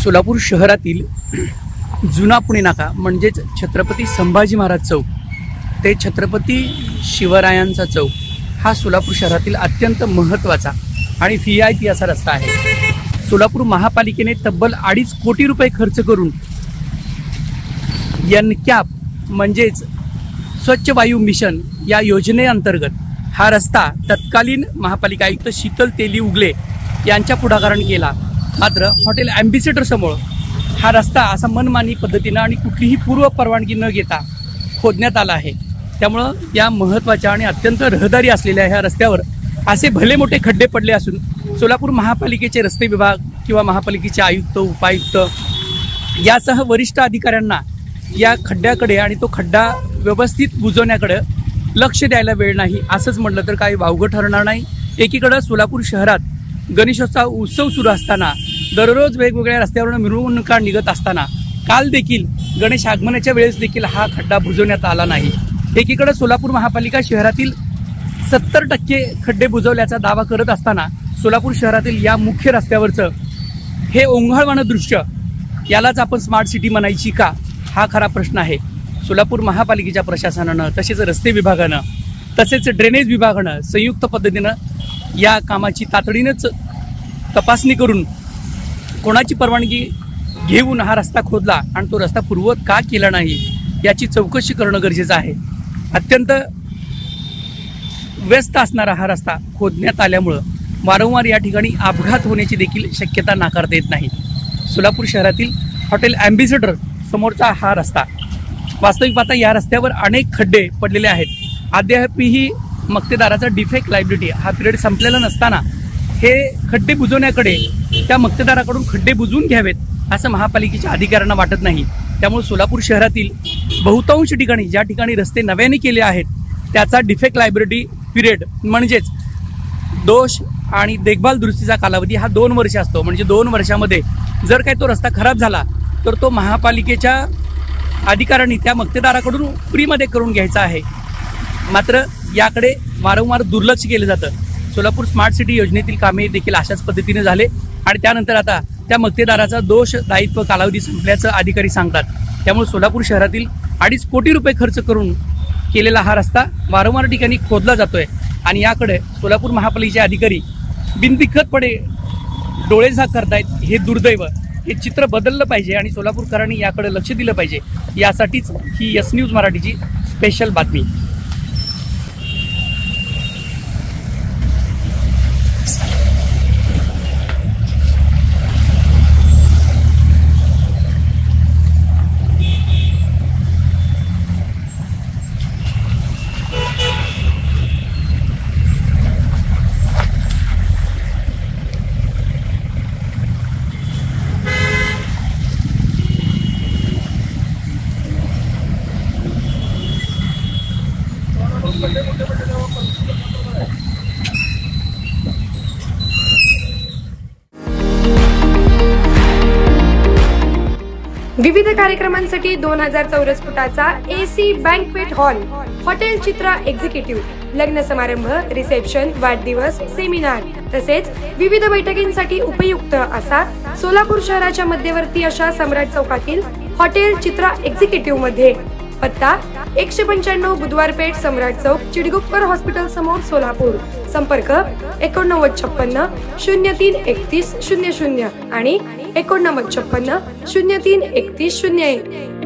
सोलापूर शहरातील जुना पुणे नाका म्हणजेच छत्रपती संभाजी महाराज चौक ते छत्रपती शिवरायांचा चौक हा सोलापूर शहरातील अत्यंत महत्त्वाचा आणि VIP असा रस्ता आहे। सोलापूर महापालिकेने तब्बल 2.5 कोटी रुपये खर्च करून NCAP म्हणजेच स्वच्छ वायू मिशन या योजनेअंतर्गत हा रस्ता तत्कालीन महापालिका आयुक्त शीतल तेली उगले यांच्या पुढाकाराने केला। मात्र हॉटेल ॲम्बेसेडर समोर हा रस्ता असा मनमानी पद्धतीने आणि कुठलीही पूर्व परवानगी न घेता खोदण्यात आला आहे। त्यामुळे या महत्त्वाच्या आणि अत्यंत रहदारी असलेल्या ह्या रस्त्यावर असे भले मोठे खड्डे पडले असून सोलापूर महापालिकेचे रस्ते विभाग किंवा महापालिकेचे आयुक्त उपायुक्त यासह वरिष्ठ अधिकाऱ्यांना या खड्ड्याकडे आणि तो खड्डा व्यवस्थित बुजवण्याकडे लक्ष द्यायला वेळ नाही असंच म्हटलं तर काही वावगं ठरणार नाही। एकीकडे सोलापूर शहरात गणेशोत्सव उत्सव सुरू असताना दररोज वेगवेगळ्या रस्त्यावरून मिरवणुका निघत असताना काल देखील गणेश आगमनाच्या वेळेस देखील हा खड्डा बुजवण्यात आला नाही। एकीकडे सोलापूर महापालिका शहरातील 70% खड्डे बुजवल्याचा दावा करत असताना सोलापूर शहरातील या मुख्य रस्त्यावरचं हे ओंघाळवाणं दृश्य यालाच आपण स्मार्ट सिटी म्हणायची का हा खरा प्रश्न आहे। सोलापूर महापालिकेच्या प्रशासनानं तसेच रस्ते विभागानं तसेच ड्रेनेज विभागानं संयुक्त पद्धतीनं या कामाची तातडीनेच तपासणी करून कोणाची परवानगी घेऊन हा रस्ता खोदला आणि तो रस्ता पूर्ववत का केला नाही याची चौकशी करणं गरजेचं आहे। अत्यंत व्यस्त असणारा हा रस्ता खोदण्यात आल्यामुळं वारंवार या ठिकाणी अपघात होण्याची देखील शक्यता नाकारता येत नाही। सोलापूर शहरातील हॉटेल ॲम्बेसेडर समोरचा हा रस्ता वास्तविक पाहता या रस्त्यावर अनेक खड्डे पडलेले आहेत। अद्यापही मक्तेदाराचा डिफेक्ट लायबिलिटी हा पिरियड संपलेला नसताना हे खड्डे बुजवण्याकडे त्या मक्तेदाराकडून खड्डे बुजवून घ्यावेत असं महापालिकेच्या अधिकाऱ्यांना वाटत नाही। त्यामुळे सोलापूर शहरातील बहुतांश ठिकाणी ज्या ठिकाणी रस्ते नव्याने केले आहेत त्याचा डिफेक्ट लायबिलिटी पिरियड म्हणजेच दोष आणि देखभाल दुरुस्तीचा कालावधी हा 2 वर्ष असतो। म्हणजे 2 वर्षामध्ये जर काही तो रस्ता खराब झाला तर तो महापालिकेच्या अधिकाऱ्यांनी त्या मक्तेदाराकडून फ्रीमध्ये करून घ्यायचा आहे। मात्र याकडे वारंवार दुर्लक्ष केलं जातं। सोलापूर स्मार्ट सिटी योजनेतील कामे देखील अशाच पद्धतीने झाले आणि त्यानंतर आता त्या मक्तेदाराचा दोष दायित्व कालावधी संपल्याचं अधिकारी सांगतात। त्यामुळे सोलापूर शहरातील 2.5 कोटी रुपये खर्च करून केलेला हा रस्ता वारंवार ठिकाणी खोदला जातोय आणि याकडे सोलापूर महापालिकेचे अधिकारी बिनदिक्कतपणे डोळेझाक करतायत। हे दुर्दैव, हे चित्र बदललं पाहिजे आणि सोलापूरकरांनी याकडे लक्ष दिलं पाहिजे। यासाठीच ही यस न्यूज मराठीची स्पेशल बातमी। विविध कार्यक्रमांसाठी 2000 चौरस फुटाचा AC बँकवेट हॉल, हॉटेल चित्रा एक्झिक्युटिव्ह, लग्न समारंभ, रिसेप्शन, वाढदिवस, सेमिनार तसेच विविध बैठकींसाठी उपयुक्त असा सोलापूर शहराच्या मध्यवर्ती अशा सम्राट चौकातील हॉटेल चित्रा एक्झिक्युटिव्ह मध्ये पत्ता 195 बुधवार पेठ, सम्राट चौक, चिडगुप्कर हॉस्पिटल समोर, सोलापूर। संपर्क 8956 03 31 00 आणि 8956 03 31 01।